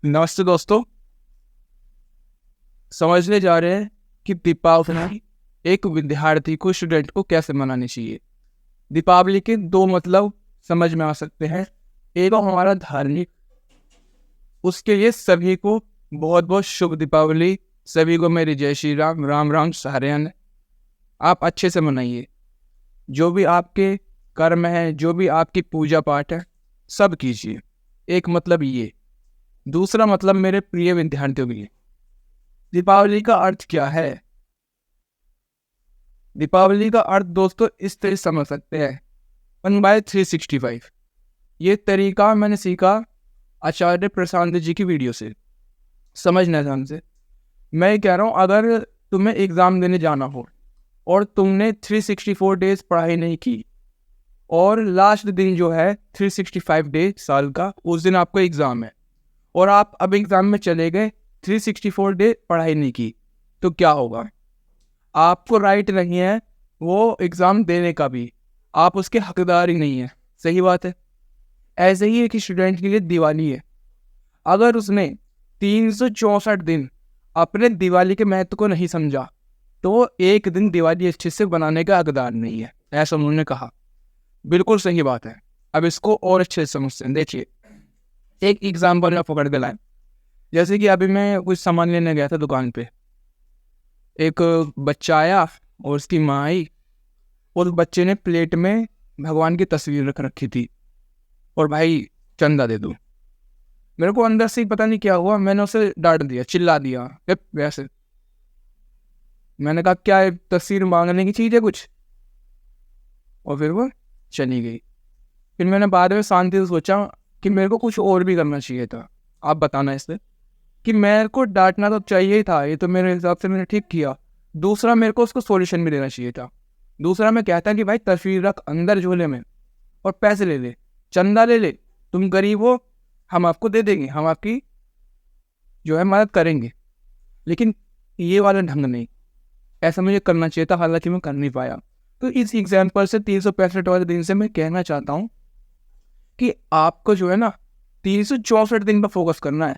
नमस्ते दोस्तों। समझने जा रहे हैं कि दीपावली एक विद्यार्थी को, स्टूडेंट को कैसे मनानी चाहिए। दीपावली के दो मतलब समझ में आ सकते हैं। एक तो हमारा धार्मिक, उसके लिए सभी को बहुत बहुत शुभ दीपावली। सभी को मेरी जय श्री राम, राम राम सारे अन्य। आप अच्छे से मनाइए। जो भी आपके कर्म है, जो भी आपकी पूजा पाठ है, सब कीजिए। एक मतलब ये। दूसरा मतलब मेरे प्रिय विद्यार्थियों के लिए, दीपावली का अर्थ क्या है। दीपावली का अर्थ दोस्तों इस तरह समझ सकते हैं, 1/365। ये तरीका मैंने सीखा आचार्य प्रशांत जी की वीडियो से। समझना ध्यान से। मैं कह रहा हूँ, अगर तुम्हें एग्ज़ाम देने जाना हो और तुमने 364 डेज पढ़ाई नहीं की, और लास्ट दिन जो है 365 डे साल का, उस दिन आपको एग्ज़ाम है, और आप अब एग्ज़ाम में चले गए, 364 डे पढ़ाई नहीं की, तो क्या होगा। आपको राइट नहीं है वो एग्ज़ाम देने का भी, आप उसके हकदार ही नहीं है। सही बात है। ऐसे ही एक स्टूडेंट के लिए दिवाली है। अगर उसने 364 दिन अपने दिवाली के महत्व को नहीं समझा, तो एक दिन दिवाली अच्छे से बनाने का हकदार नहीं है, ऐसा उन्होंने कहा। बिल्कुल सही बात है। अब इसको और अच्छे से समझते हैं। देखिए, एक एग्जाम्पल मैं पकड़ के लाए। जैसे कि अभी मैं कुछ सामान लेने गया था दुकान पे। एक बच्चा आया और उसकी माँ आई, और बच्चे ने प्लेट में भगवान की तस्वीर रख रखी थी, और भाई चंदा दे दो। मेरे को अंदर से ही पता नहीं क्या हुआ, मैंने उसे डांट दिया, चिल्ला दिया वैसे। मैंने कहा क्या है, तस्वीर मांगने की चीज़ है कुछ। और फिर वो चली गई। फिर मैंने बाद में शांति से सोचा कि मेरे को कुछ और भी करना चाहिए था। आप बताना इससे कि मेरे को डांटना तो चाहिए ही था, ये तो मेरे हिसाब से मैंने ठीक किया। दूसरा, मेरे को उसको सॉल्यूशन भी देना चाहिए था। दूसरा, मैं कहता कि भाई तस्वीर रख अंदर झोले में, और पैसे ले ले, चंदा ले ले, तुम गरीब हो, हम आपको दे देंगे, हम आपकी जो है मदद करेंगे। लेकिन ये वाला ढंग नहीं, ऐसा मुझे करना चाहिए था, हालांकि मैं कर नहीं पाया। तो इस एग्जाम्पल से 365 वाले दिन से मैं कहना चाहता हूँ कि आपको जो है ना 364 दिन पर फोकस करना है,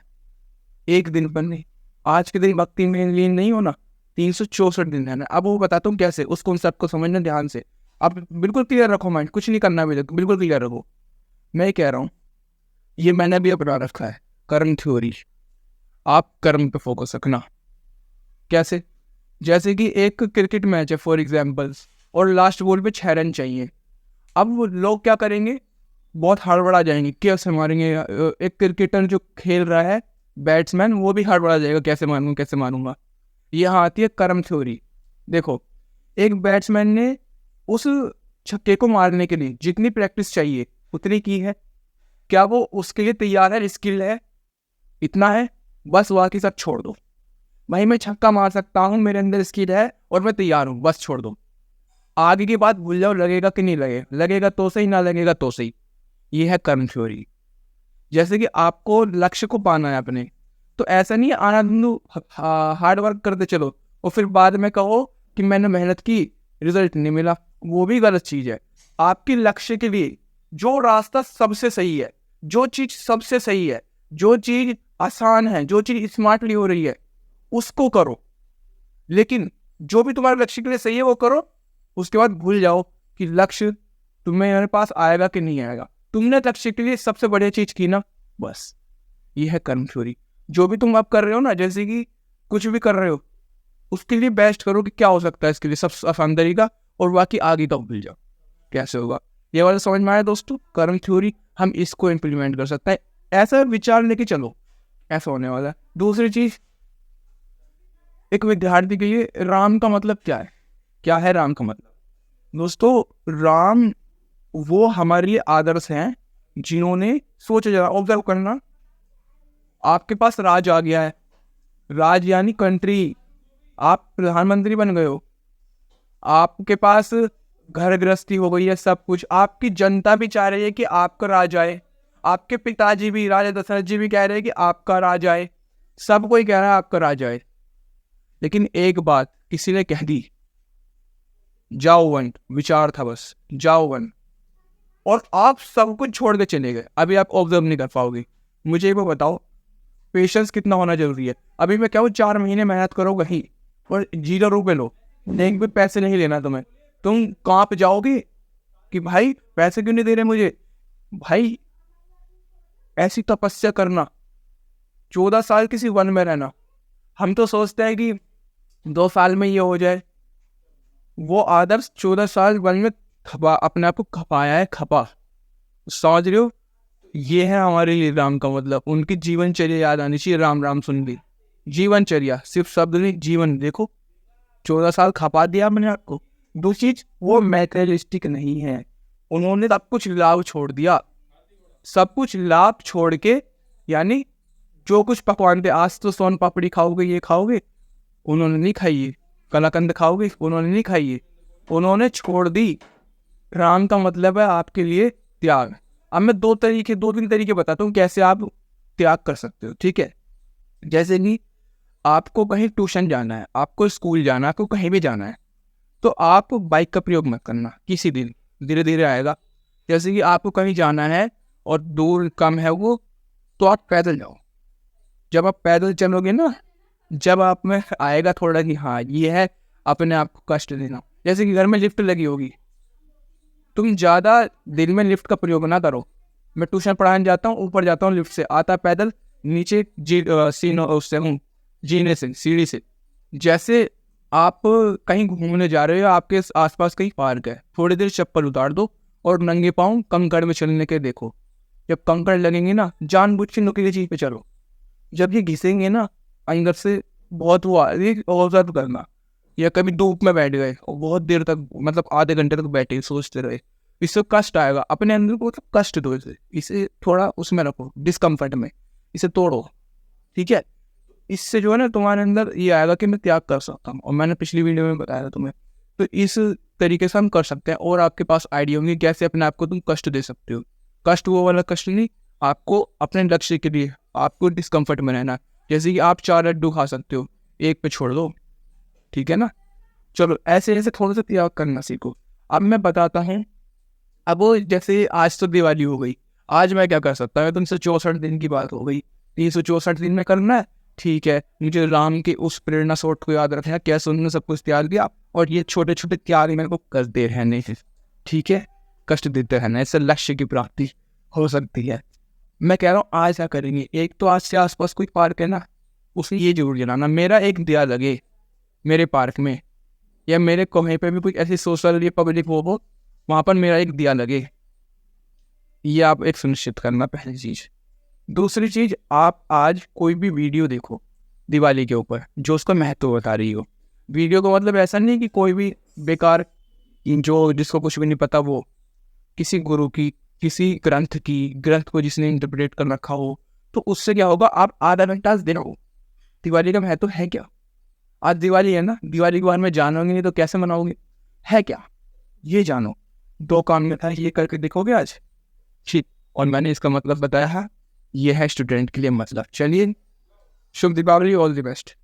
एक दिन पर नहीं। आज के दिन भक्ति में लीन नहीं होना, 364 दिन रहना। अब वो बताता हूँ कैसे, उस कॉन्सेप्ट को समझना ध्यान से। आप बिल्कुल क्लियर रखो माइंड, कुछ नहीं करना है, बिल्कुल क्लियर रखो। मैं कह रहा हूँ, ये मैंने भी अपना रखा है, कर्म थ्योरी। आप कर्म पे फोकस रखना। कैसे? जैसे कि एक क्रिकेट मैच है फॉर एग्जाम्पल, और लास्ट बॉल पे 6 रन चाहिए। अब वो लोग क्या करेंगे, बहुत हड़बड़ा जाएंगे, कैसे मारेंगे। एक क्रिकेटर जो खेल रहा है, बैट्समैन, वो भी हड़बड़ा जाएगा, कैसे मारूंगा कैसे मारूंगा। यहाँ आती है कर्म थ्योरी। देखो, एक बैट्समैन ने उस छक्के को मारने के लिए जितनी प्रैक्टिस चाहिए उतनी की है। क्या वो उसके लिए तैयार है, स्किल है, इतना है, बस बाकी सब छोड़ दो। भाई मैं छक्का मार सकता हूँ, मेरे अंदर स्किल है और मैं तैयार हूँ, बस छोड़ दो। आगे की बात भूल जाओ, लगेगा कि नहीं लगेगा, लगेगा तो सही, ना लगेगा तो सही। ये है कर्म थ्योरी। जैसे कि आपको लक्ष्य को पाना है अपने, तो ऐसा नहीं आनंद हार्ड वर्क करते चलो और फिर बाद में कहो कि मैंने मेहनत की, रिजल्ट नहीं मिला। वो भी गलत चीज है। आपके लक्ष्य के लिए जो रास्ता सबसे सही है, जो चीज सबसे सही है, जो चीज आसान है, जो चीज स्मार्टली हो रही है, उसको करो। लेकिन जो भी तुम्हारे लक्ष्य के लिए सही है वो करो। उसके बाद भूल जाओ कि लक्ष्य तुम्हें पास आएगा कि नहीं आएगा। तुमने लक्ष्य के लिए सबसे बढ़िया चीज की ना, बस। ये है कर्म थ्योरी। जो भी तुम अब कर रहे हो ना, जैसे कि कुछ भी कर रहे हो, उसके लिए बेस्ट करो कि क्या हो सकता है इसके लिए सबसे आसान तरीका, और बाकी आगे का भूल जाओ कैसे होगा। ये वाला समझ में आया दोस्तों, कर्म थ्योरी। हम इसको इम्प्लीमेंट कर सकते हैं, ऐसा विचार लेके चलो, ऐसा होने वाला है। दूसरी चीज, एक विद्यार्थी के लिए राम का मतलब क्या है। क्या है राम का मतलब दोस्तों? राम वो हमारे लिए आदर्श हैं जिन्होंने, सोचो जरा, ऑब्जर्व करना। आपके पास राज आ गया है, राज यानी कंट्री, आप प्रधानमंत्री बन गए हो, आपके पास घर गृहस्थी हो गई है, सब कुछ। आपकी जनता भी चाह रही है कि आपका राज आए, आपके पिताजी भी, राजा दशरथ जी भी कह रहे हैं कि आपका राज आए, सब कोई कह रहा है आपका राज आए। लेकिन एक बात किसी ने कह दी, जाओ वन, विचार था बस, जाओ वन, और आप सब कुछ छोड़ के चले गए। अभी आप ऑब्जर्व नहीं कर पाओगे। मुझे वो बताओ, पेशेंस कितना होना जरूरी है। अभी मैं क्या हूँ, 4 महीने मेहनत करो कहीं और 0 रुपये लो, एक भी पैसे नहीं लेना तुम्हें, तुम कहाँ पे जाओगे कि भाई पैसे क्यों नहीं दे रहे मुझे? भाई ऐसी तपस्या करना, 14 साल किसी वन में रहना, हम तो सोचते हैं कि 2 साल में ये हो जाए। वो आदर्श 14 साल वन में अपने आप को खपाया है, खपा, समझ रहे हो? ये है हमारे लिए राम का मतलब। उनकी जीवनचर्या याद आनी चाहिए। राम राम सुन ली, जीवनचर्या, सिर्फ शब्द नहीं, जीवन। देखो 14 साल खपा दिया मैंने आपको। दूसरी चीज, वो मैटेरियलिस्टिक नहीं है, उन्होंने सब कुछ लाभ छोड़ दिया, सब कुछ लाभ छोड़ के, यानी जो कुछ पकवान थे, आज तो सोन पापड़ी खाओगे, ये खाओगे, उन्होंने नहीं खाई है। कलाकंद खाओगे, उन्होंने नहीं खाई है, उन्होंने छोड़ दी। राम का मतलब है आपके लिए त्याग। अब मैं 2-3 तरीके बताता हूँ कैसे आप त्याग कर सकते हो, ठीक है? जैसे कि आपको कहीं ट्यूशन जाना है, आपको स्कूल जाना है, आपको कहीं भी जाना है, तो आप बाइक का प्रयोग मत करना किसी दिन, धीरे धीरे आएगा। जैसे कि आपको कहीं जाना है और दूर कम है वो, तो आप पैदल जाओ। जब आप पैदल चलोगे ना, जब आप में आएगा थोड़ा कि हाँ ये है अपने आप को कष्ट देना। जैसे कि घर में लिफ्ट लगी होगी, तुम ज़्यादा दिन में लिफ्ट का प्रयोग ना करो। मैं ट्यूशन पढ़ाने जाता हूँ, ऊपर जाता हूँ लिफ्ट से, आता पैदल नीचे जीने से, सीढ़ी से। जैसे आप कहीं घूमने जा रहे हो, आपके आसपास कहीं पार्क है, थोड़ी देर चप्पल उतार दो और नंगे पाँव कंकड़ में चलने के देखो। जब कंकड़ लगेंगे ना, जानबूझ के नुकीली चीज पे चलो। जब ये घिसेंगे ना अंदर से, बहुत वो ऑब्जर्व करना। या कभी धूप में बैठ गए और बहुत देर तक, मतलब आधे घंटे तक बैठे सोचते रहे, इससे कष्ट आएगा। अपने अंदर को मतलब कष्ट दो, इसे थोड़ा उसमें रखो, डिस्कम्फर्ट में, इसे तोड़ो, ठीक है? इससे जो है ना तुम्हारे अंदर ये आएगा कि मैं त्याग कर सकता हूँ। और मैंने पिछली वीडियो में बताया था तुम्हें, तो इस तरीके से हम कर सकते हैं। और आपके पास आइडिया होंगे कैसे अपने आप को तुम कष्ट दे सकते हो। कष्ट वो वाला कष्ट नहीं, आपको अपने लक्ष्य के लिए आपको डिस्कम्फर्ट में रहना। जैसे कि आप 4 लड्डू खा सकते हो, एक पे छोड़ दो, ठीक है ना? चलो ऐसे ऐसे थोड़ा सा त्याग करना सीखो। अब मैं बताता हूँ। अब वो जैसे आज तो दिवाली हो गई, आज मैं क्या कर सकता हूँ? 364 दिन की बात हो गई, 364 दिन में करना है, ठीक है? मुझे राम के उस प्रेरणा स्रोत को याद रखना, कैसे उन्होंने सब कुछ त्याग दिया, और ये छोटे छोटे त्याग मेरे को करते रहने, ठीक है? कष्ट देते रहना, इससे लक्ष्य की प्राप्ति हो सकती है। मैं कह रहा हूँ आज क्या करेंगे, एक तो आज से आसपास कोई पार्क है ना, उसे ये जरूर जलाना, मेरा एक दिया लगे मेरे पार्क में, या मेरे कहीं पे भी कोई ऐसी सोशल या पब्लिक हो, वहाँ पर मेरा एक दिया लगे। ये आप एक सुनिश्चित करना, पहली चीज़। दूसरी चीज़, आप आज कोई भी वीडियो देखो दिवाली के ऊपर जो उसका महत्व बता रही हो। वीडियो का मतलब ऐसा नहीं कि कोई भी बेकार, जो जिसको कुछ भी नहीं पता, वो किसी गुरु की, किसी ग्रंथ को जिसने इंटरप्रेट कर रखा हो, तो उससे क्या होगा, आप आधा घंटा देखो दिवाली का महत्व है क्या। आज दिवाली है ना, दिवाली के बारे में जानोगे नहीं तो कैसे मनाओगे? है क्या, ये जानो। 2 काम में था, ये करके देखोगे आज, ठीक? और मैंने इसका मतलब बताया है, ये है स्टूडेंट के लिए मतलब। चलिए, शुभ दीपावली, ऑल द बेस्ट।